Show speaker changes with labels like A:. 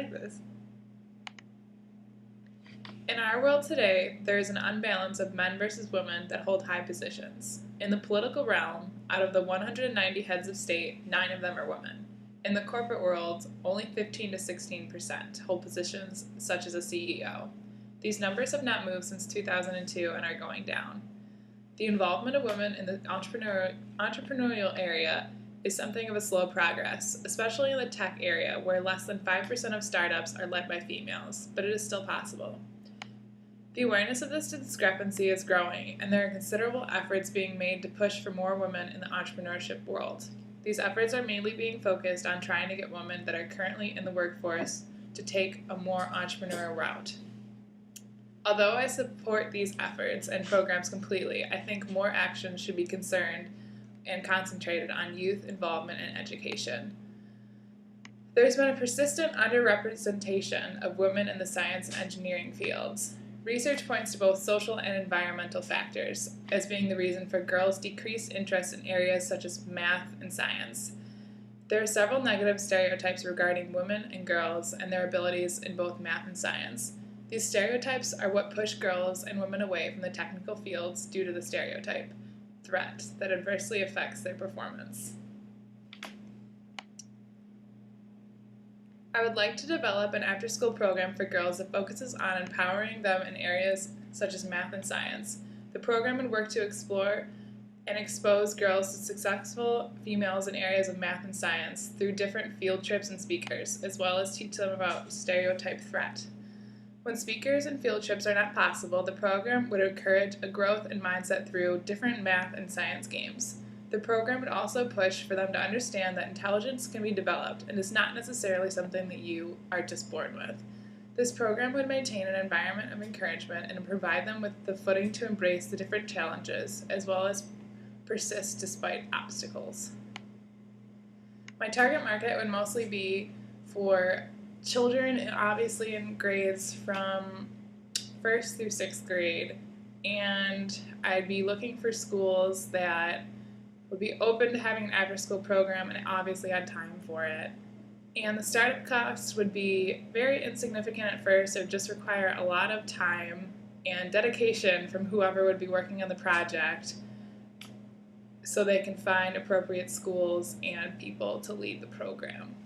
A: like this. In our world today, there is an unbalance of men versus women that hold high positions. In the political realm, out of the 190 heads of state, 9 of them are women. In the corporate world, only 15 to 16% hold positions such as a CEO. These numbers have not moved since 2002 and are going down. The involvement of women in the entrepreneurial area is something of a slow progress, especially in the tech area where less than 5% of startups are led by females, but it is still possible. The awareness of this discrepancy is growing, and there are considerable efforts being made to push for more women in the entrepreneurship world. These efforts are mainly being focused on trying to get women that are currently in the workforce to take a more entrepreneurial route. Although I support these efforts and programs completely, I think more action should be concerned and concentrated on youth involvement and education. There's been a persistent underrepresentation of women in the science and engineering fields. Research points to both social and environmental factors as being the reason for girls' decreased interest in areas such as math and science. There are several negative stereotypes regarding women and girls and their abilities in both math and science. These stereotypes are what push girls and women away from the technical fields due to the stereotype threat that adversely affects their performance. I would like to develop an after-school program for girls that focuses on empowering them in areas such as math and science. The program would work to explore and expose girls to successful females in areas of math and science through different field trips and speakers, as well as teach them about stereotype threat. When speakers and field trips are not possible, the program would encourage a growth in mindset through different math and science games. The program would also push for them to understand that intelligence can be developed and is not necessarily something that you are just born with. This program would maintain an environment of encouragement and provide them with the footing to embrace the different challenges as well as persist despite obstacles. My target market would mostly be for children, obviously in grades from 1st through 6th grade, and I'd be looking for schools that would be open to having an after-school program and obviously had time for it. And the startup costs would be very insignificant at first. It would just require a lot of time and dedication from whoever would be working on the project so they can find appropriate schools and people to lead the program.